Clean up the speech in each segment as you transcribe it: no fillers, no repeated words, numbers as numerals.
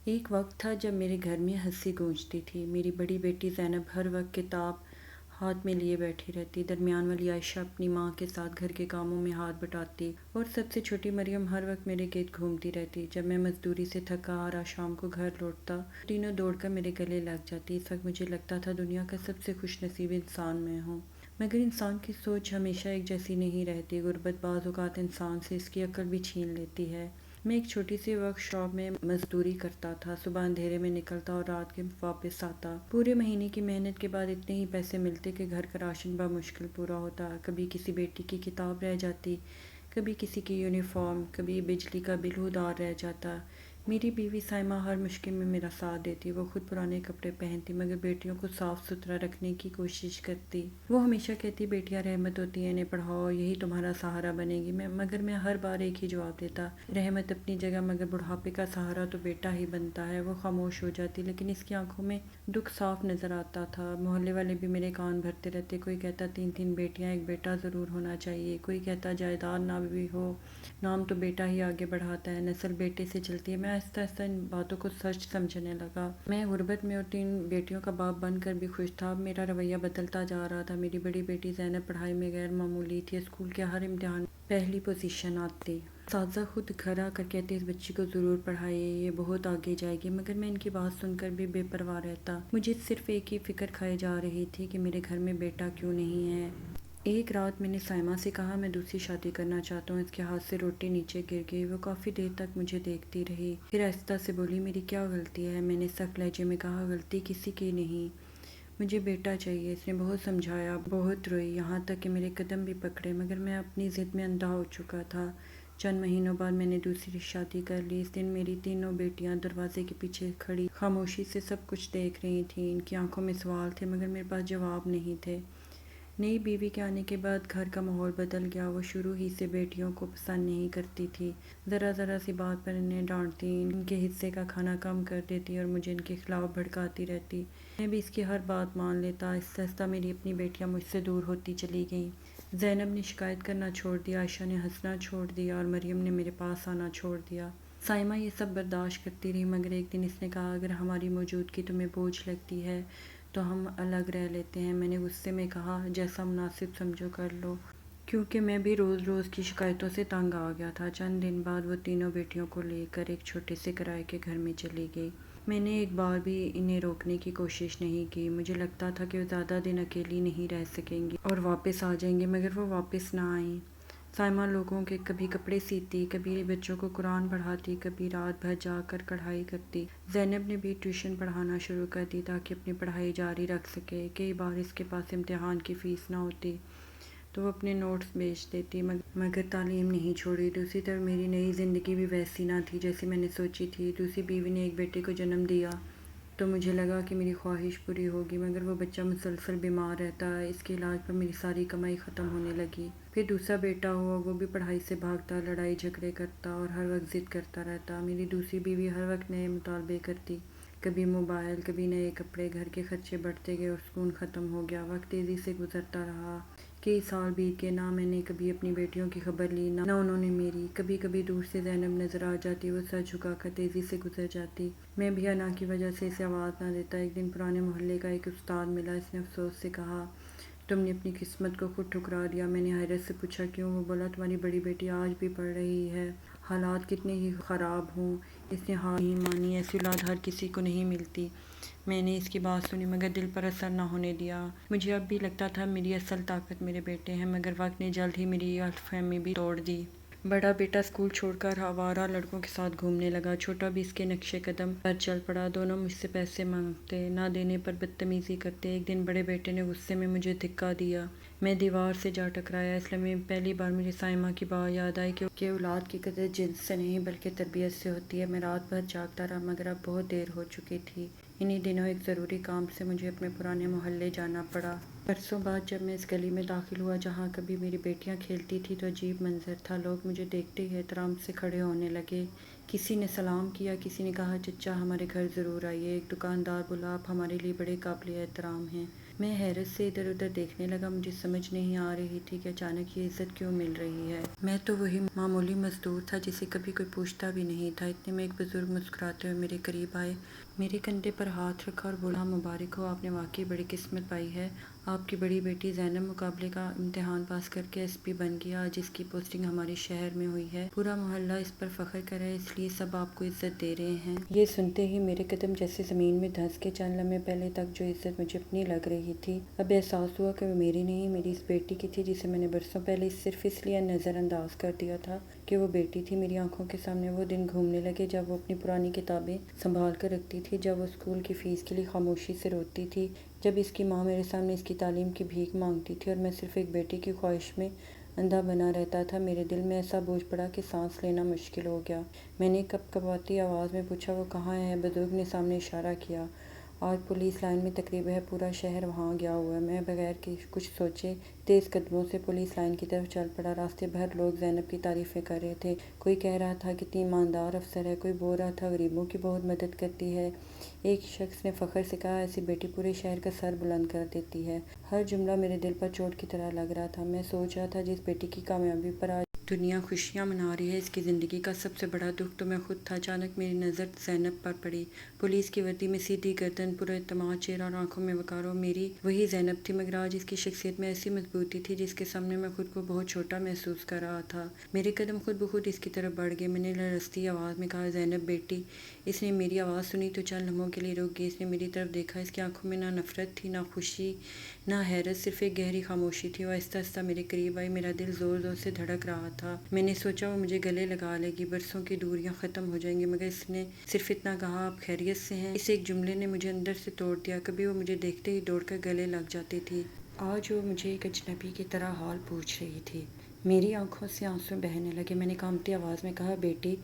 ایک وقت تھا جب میرے گھر میں ہنسی گونجتی تھی۔ میری بڑی بیٹی زینب ہر وقت کتاب ہاتھ میں لیے بیٹھی رہتی، درمیان والی عائشہ اپنی ماں کے ساتھ گھر کے کاموں میں ہاتھ بٹاتی، اور سب سے چھوٹی مریم ہر وقت میرے گرد گھومتی رہتی۔ جب میں مزدوری سے تھکا ہارا شام کو گھر لوٹتا، تینوں دوڑ کر میرے گلے لگ جاتی۔ اس وقت مجھے لگتا تھا دنیا کا سب سے خوش نصیب انسان میں ہوں، مگر انسان کی سوچ ہمیشہ ایک جیسی نہیں رہتی۔ غربت بعض اوقات انسان سے اس کی عقل بھی چھین لیتی ہے۔ میں ایک چھوٹی سی ورک شاپ میں مزدوری کرتا تھا، صبح اندھیرے میں نکلتا اور رات کے واپس آتا۔ پورے مہینے کی محنت کے بعد اتنے ہی پیسے ملتے کہ گھر کا راشن بمشکل پورا ہوتا۔ کبھی کسی بیٹی کی کتاب رہ جاتی، کبھی کسی کی یونیفارم، کبھی بجلی کا بل ادھار رہ جاتا۔ میری بیوی سائمہ ہر مشکل میں میرا ساتھ دیتی۔ وہ خود پرانے کپڑے پہنتی مگر بیٹیوں کو صاف ستھرا رکھنے کی کوشش کرتی۔ وہ ہمیشہ کہتی بیٹیاں رحمت ہوتی ہیں، انہیں پڑھاؤ، یہی تمہارا سہارا بنے گی۔ مگر میں ہر بار ایک ہی جواب دیتا، رحمت اپنی جگہ مگر بڑھاپے کا سہارا تو بیٹا ہی بنتا ہے۔ وہ خاموش ہو جاتی لیکن اس کی آنکھوں میں دکھ صاف نظر آتا تھا۔ محلے والے بھی میرے کان بھرتے رہتے، کوئی کہتا تین بیٹیاں ایک بیٹا ضرور ہونا چاہیے، کوئی کہتا جائیداد نہ بھی ہو، نام تو بیٹا ہی آگے بڑھاتا ہے، نسل بیٹے سے چلتی ہے۔ میں آہستہ آہستہ ان باتوں کو سچ سمجھنے لگا۔ میں غربت میں اور 3 بیٹیوں کا باپ بن کر بھی خوش تھا۔ اب میرا رویہ بدلتا جا رہا تھا۔ میری بڑی بیٹی زینب پڑھائی میں غیر معمولی تھی، اسکول کے ہر امتحان میں پہلی پوزیشن آتی۔ اساتذہ خود گھر آ کر کہتے اس بچی کو ضرور پڑھائیے، یہ بہت آگے جائے گی، مگر میں ان کی بات سن کر بھی بے پرواہ رہتا۔ مجھے صرف ایک ہی فکر کھائی جا رہی تھی کہ میرے گھر میں بیٹا کیوں نہیں ہے۔ ایک رات میں نے سائمہ سے کہا میں دوسری شادی کرنا چاہتا ہوں۔ اس کے ہاتھ سے روٹی نیچے گر گئی۔ وہ کافی دیر تک مجھے دیکھتی رہی، پھر آہستہ سے بولی میری کیا غلطی ہے؟ میں نے سخت لہجے میں کہا غلطی کسی کی نہیں، مجھے بیٹا چاہیے۔ اس نے بہت سمجھایا، بہت روئی، یہاں تک کہ میرے قدم بھی پکڑے، مگر میں اپنی ضد میں اندھا ہو چکا تھا۔ چند مہینوں بعد میں نے دوسری شادی کر لی۔ اس دن میری تینوں بیٹیاں دروازے کے پیچھے کھڑی خاموشی سے سب کچھ دیکھ رہی تھیں۔ ان کی آنکھوں میں سوال تھے مگر میرے پاس جواب نہیں تھے۔ نئی بیوی کے آنے کے بعد گھر کا ماحول بدل گیا۔ وہ شروع ہی سے بیٹیوں کو پسند نہیں کرتی تھی، ذرا ذرا سی بات پر انہیں ڈانٹتی، ان کے حصے کا کھانا کم کر دیتی اور مجھے ان کے خلاف بھڑکاتی رہتی۔ میں بھی اس کی ہر بات مان لیتا۔ آہستہ آہستہ میری اپنی بیٹیاں مجھ سے دور ہوتی چلی گئیں۔ زینب نے شکایت کرنا چھوڑ دیا، عائشہ نے ہنسنا چھوڑ دیا اور مریم نے میرے پاس آنا چھوڑ دیا۔ سائمہ یہ سب برداشت کرتی رہی مگر ایک دن اس نے کہا اگر ہماری موجودگی تمہیں بوجھ لگتی ہے تو ہم الگ رہ لیتے ہیں۔ میں نے غصے میں کہا جیسا مناسب سمجھو کر لو، کیونکہ میں بھی روز روز کی شکایتوں سے تنگ آ گیا تھا۔ چند دن بعد وہ تینوں بیٹیوں کو لے کر ایک چھوٹے سے کرائے کے گھر میں چلی گئی۔ میں نے ایک بار بھی انہیں روکنے کی کوشش نہیں کی۔ مجھے لگتا تھا کہ وہ زیادہ دن اکیلی نہیں رہ سکیں گی اور واپس آ جائیں گی، مگر وہ واپس نہ آئیں۔ سائمہ لوگوں کے کبھی کپڑے سیتی، کبھی بچوں کو قرآن پڑھاتی، کبھی رات بھر جا کر کڑھائی کرتی۔ زینب نے بھی ٹیوشن پڑھانا شروع کر دی تاکہ اپنی پڑھائی جاری رکھ سکے۔ کئی بار اس کے پاس امتحان کی فیس نہ ہوتی تو وہ اپنے نوٹس بیچ دیتی، مگر تعلیم نہیں چھوڑی۔ دوسری طرف میری نئی زندگی بھی ویسی نہ تھی جیسی میں نے سوچی تھی۔ دوسری بیوی نے ایک بیٹے کو جنم دیا تو مجھے لگا کہ میری خواہش پوری ہوگی، مگر وہ بچہ مسلسل بیمار رہتا، اس کے علاج پر میری ساری کمائی ختم ہونے لگی۔ پھر دوسرا بیٹا ہوا، وہ بھی پڑھائی سے بھاگتا، لڑائی جھگڑے کرتا اور ہر وقت ضد کرتا رہتا۔ میری دوسری بیوی ہر وقت نئے مطالبے کرتی، کبھی موبائل، کبھی نئے کپڑے۔ گھر کے خرچے بڑھتے گئے اور سکون ختم ہو گیا۔ وقت تیزی سے گزرتا رہا، کئی سال بیت گئے، نہ میں نے کبھی اپنی بیٹیوں کی خبر لی نہ انہوں نے میری۔ کبھی کبھی دور سے زینب نظر آ جاتی، وہ سر جھکا کر تیزی سے گزر جاتی، میں بھی انا کی وجہ سے اسے آواز نہ دیتا۔ ایک دن پرانے محلے کا ایک استاد ملا، اس نے افسوس سے کہا تم نے اپنی قسمت کو خود ٹھکرا دیا۔ میں نے حیرت سے پوچھا کیوں؟ وہ بولا تمہاری بڑی بیٹی آج بھی پڑھ رہی ہے، حالات کتنے ہی خراب ہوں۔ اس نے ہار نہیں مانی، ایسی اولاد ہر کسی کو نہیں ملتی۔ میں نے اس کی بات سنی مگر دل پر اثر نہ ہونے دیا۔ مجھے اب بھی لگتا تھا میری اصل طاقت میرے بیٹے ہیں، مگر وقت نے جلد ہی میری یہ غلط فہمی بھی توڑ دی۔ بڑا بیٹا اسکول چھوڑ کر آوارہ لڑکوں کے ساتھ گھومنے لگا، چھوٹا بھی اس کے نقش قدم پر چل پڑا۔ دونوں مجھ سے پیسے مانگتے، نہ دینے پر بدتمیزی کرتے۔ ایک دن بڑے بیٹے نے غصے میں مجھے دھکا دیا، میں دیوار سے جا ٹکرایا۔ اس لمحے میں پہلی بار مجھے سائمہ کی بات یاد آئی کہ اولاد کی قدر جنس سے نہیں بلکہ تربیت سے ہوتی ہے۔ میں رات بھر جاگتا رہا مگر اب بہت دیر ہو چکی تھی۔ انہی دنوں ایک ضروری کام سے مجھے اپنے پرانے محلے جانا پڑا۔ برسوں بعد جب میں اس گلی میں داخل ہوا جہاں کبھی میری بیٹیاں کھیلتی تھیں تو عجیب منظر تھا۔ لوگ مجھے دیکھتے ہی احترام سے کھڑے ہونے لگے، کسی نے سلام کیا، کسی نے کہا چچا ہمارے گھر ضرور آئیے۔ ایک دکاندار بولا آپ ہمارے لیے بڑے قابل احترام ہیں۔ میں حیرت سے ادھر ادھر دیکھنے لگا، مجھے سمجھ نہیں آ رہی تھی کہ اچانک یہ عزت کیوں مل رہی ہے۔ میں تو وہی معمولی مزدور تھا جسے کبھی کوئی پوچھتا بھی نہیں تھا۔ اتنے میں ایک بزرگ مسکراتے ہوئے میرے قریب آئے، میرے کندھے پر ہاتھ رکھا اور بولا، مبارک ہو، آپ نے واقعی بڑی قسمت پائی ہے۔ آپ کی بڑی بیٹی زینب مقابلے کا امتحان پاس کر کے ایس پی بن گیا، جس کی پوسٹنگ ہمارے شہر میں ہوئی ہے۔ پورا محلہ اس پر فخر کر رہا ہے، اس لیے سب آپ کو عزت دے رہے ہیں۔ یہ سنتے ہی میرے قدم جیسے زمین میں دھنس کے، چند لمحے پہلے تک جو عزت مجھے اپنی لگ رہی تھی، اب احساس ہوا کہ وہ میری نہیں، میری اس بیٹی کی تھی، جسے میں نے برسوں پہلے صرف اس لیے نظر انداز کر دیا تھا کہ وہ بیٹی تھی۔ میری آنکھوں کے سامنے وہ دن گھومنے لگے جب وہ اپنی پرانی کتابیں سنبھال کر رکھتی تھی، جب وہ اسکول کی فیس کے لیے خاموشی سے روتی تھی، جب اس کی ماں میرے سامنے اس کی تعلیم کی بھیک مانگتی تھی اور میں صرف ایک بیٹی کی خواہش میں اندھا بنا رہتا تھا۔ میرے دل میں ایسا بوجھ پڑا کہ سانس لینا مشکل ہو گیا۔ میں نے کپ کپاتی آواز میں پوچھا، وہ کہاں ہے؟ بزرگ نے سامنے اشارہ کیا۔ آج پولیس لائن میں تقریب ہے، پورا شہر وہاں گیا ہوا ہے۔ میں بغیر کچھ سوچے تیز قدموں سے پولیس لائن کی طرف چل پڑا۔ راستے بھر لوگ زینب کی تعریفیں کر رہے تھے، کوئی کہہ رہا تھا کتنی ایماندار افسر ہے، کوئی بول رہا تھا غریبوں کی بہت مدد کرتی ہے۔ ایک شخص نے فخر سے کہا، ایسی بیٹی پورے شہر کا سر بلند کر دیتی ہے۔ ہر جملہ میرے دل پر چوٹ کی طرح لگ رہا تھا۔ میں سوچ رہا تھا، جس بیٹی کی کامیابی پر آج دنیا خوشیاں منا رہی ہے، اس کی زندگی کا سب سے بڑا دکھ تو میں خود تھا۔ اچانک میری نظر زینب پر پڑی، پولیس کی وردی میں، سیدھی گردن، پراعتماد چہرہ اور آنکھوں میں وقار۔ وہ میری وہی زینب تھی، مگر آج اس کی شخصیت میں ایسی مضبوطی تھی جس کے سامنے میں خود کو بہت چھوٹا محسوس کر رہا تھا۔ میرے قدم خود بخود اس کی طرف بڑھ گئے۔ میں نے لرزتی آواز میں کہا، زینب بیٹی۔ اس نے میری آواز سنی تو چند لمحوں کے لیے رک گئی۔ اس نے میری طرف دیکھا، اس کی آنکھوں میں نہ نفرت تھی، نہ خوشی، نہ حیرت، صرف ایک گہری خاموشی تھی۔ وہ آہستہ آہستہ میرے قریب آئی، میرا دل زور زور سے دھڑک رہا تھا۔ میں نے سوچا وہ مجھے گلے لگا لے گی، برسوں کی دوریاں ختم ہو جائیں گی، مگر اس نے صرف اتنا کہا، آپ خیریت سے ہیں؟ اس ایک جملے نے مجھے اندر سے توڑ دیا۔ کبھی وہ مجھے دیکھتے ہی دوڑ کر گلے لگ جاتی تھی، آج وہ مجھے ایک اجنبی کی طرح حال پوچھ رہی تھی۔ میری آنکھوں سے آنسو بہنے لگے۔ میں نے کانپتی آواز میں کہا، بیٹی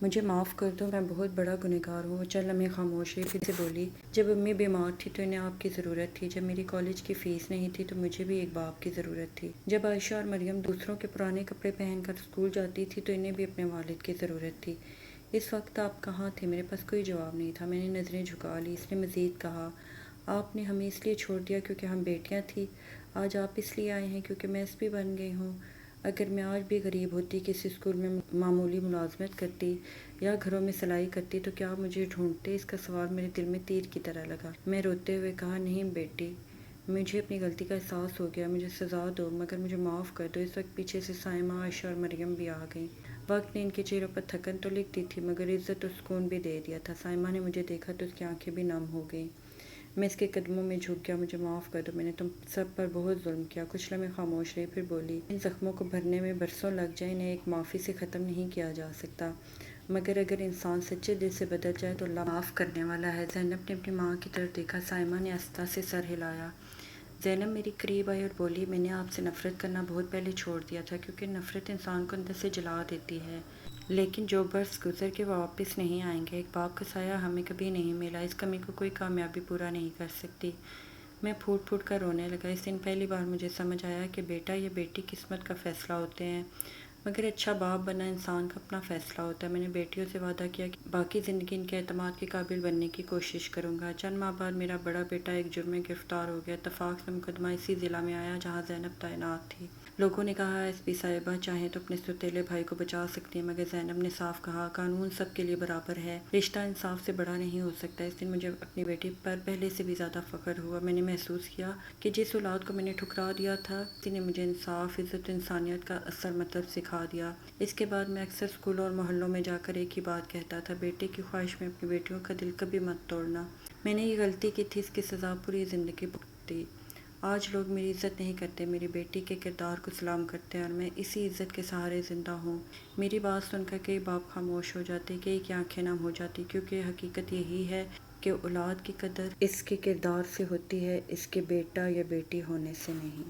مجھے معاف کر دو، میں بہت بڑا گنہگار ہوں۔ وہ چند لمحے خاموش رہی، پھر سے بولی، جب امی بیمار تھی تو انہیں آپ کی ضرورت تھی، جب میری کالج کی فیس نہیں تھی تو مجھے بھی ایک باپ کی ضرورت تھی، جب عائشہ اور مریم دوسروں کے پرانے کپڑے پہن کر اسکول جاتی تھی تو انہیں بھی اپنے والد کی ضرورت تھی۔ اس وقت آپ کہاں تھے؟ میرے پاس کوئی جواب نہیں تھا۔ میں نے نظریں جھکا لی۔ اس نے مزید کہا، آپ نے ہمیں اس لیے چھوڑ دیا کیونکہ ہم بیٹیاں تھیں، آج آپ اس لیے آئے ہیں کیونکہ میں ایس پی بن گئی ہوں۔ اگر میں آج بھی غریب ہوتی، کسی اسکول میں معمولی ملازمت کرتی یا گھروں میں سلائی کرتی تو کیا آپ مجھے ڈھونڈتے؟ اس کا سوال میرے دل میں تیر کی طرح لگا۔ میں روتے ہوئے کہا، نہیں بیٹی، مجھے اپنی غلطی کا احساس ہو گیا، مجھے سزا دو، مگر مجھے معاف کر دو۔ اس وقت پیچھے سے سائمہ، عائشہ اور مریم بھی آ گئیں۔ وقت نے ان کے چہروں پر تھکن تو لکھ دی تھی، مگر عزت اور سکون بھی دے دیا تھا۔ سائمہ نے مجھے دیکھا تو اس کی آنکھیں بھی نم ہو گئیں۔ میں اس کے قدموں میں جھک گیا، مجھے معاف کر دو، میں نے تم سب پر بہت ظلم کیا۔ کچھ لمحے خاموش رہی، پھر بولی، ان زخموں کو بھرنے میں برسوں لگ جائیں، انہیں ایک معافی سے ختم نہیں کیا جا سکتا، مگر اگر انسان سچے دل سے بدل جائے تو اللہ معاف کرنے والا ہے۔ زینب نے اپنی ماں کی طرف دیکھا، سائمہ نے آہستہ سے سر ہلایا۔ زینب میری قریب آئی اور بولی، میں نے آپ سے نفرت کرنا بہت پہلے چھوڑ دیا تھا، کیونکہ نفرت انسان کو اندر سے جلا دیتی ہے، لیکن جو برس گزر کے واپس نہیں آئیں گے۔ ایک باپ کا سایہ ہمیں کبھی نہیں ملا، اس کمی کو کوئی کامیابی پورا نہیں کر سکتی۔ میں پھوٹ پھوٹ کر رونے لگا۔ اس دن پہلی بار مجھے سمجھ آیا کہ بیٹا یا بیٹی قسمت کا فیصلہ ہوتے ہیں، مگر اچھا باپ بننا انسان کا اپنا فیصلہ ہوتا ہے۔ میں نے بیٹیوں سے وعدہ کیا کہ باقی زندگی ان کے اعتماد کے قابل بننے کی کوشش کروں گا۔ چند ماہ بعد میرا بڑا بیٹا ایک جرم میں گرفتار ہو گیا۔ اتفاق سے مقدمہ اسی ضلع میں آیا جہاں زینب تعینات تھی۔ لوگوں نے کہا، ایس پی صاحبہ چاہیں تو اپنے سوتیلے بھائی کو بچا سکتی ہیں، مگر زینب نے صاف کہا، قانون سب کے لیے برابر ہے، رشتہ انصاف سے بڑا نہیں ہو سکتا۔ اس دن مجھے اپنی بیٹی پر پہلے سے بھی زیادہ فخر ہوا۔ میں نے محسوس کیا کہ جس اولاد کو میں نے ٹھکرا دیا تھا، اسی نے مجھے انصاف، عزت و انسانیت کا اصل مطلب سکھا دیا۔ اس کے بعد میں اکثر اسکولوں اور محلوں میں جا کر ایک ہی بات کہتا تھا، بیٹے کی خواہش میں اپنی بیٹیوں کا دل کبھی مت توڑنا۔ میں نے یہ غلطی کی تھی، اس کی سزا پوری زندگی بھگتی۔ آج لوگ میری عزت نہیں کرتے، میری بیٹی کے کردار کو سلام کرتے ہیں، اور میں اسی عزت کے سہارے زندہ ہوں۔ میری بات سن کر کئی باپ خاموش ہو جاتے، کئی کی آنکھیں نم ہو جاتی، کیونکہ حقیقت یہی ہے کہ اولاد کی قدر اس کے کردار سے ہوتی ہے، اس کے بیٹا یا بیٹی ہونے سے نہیں۔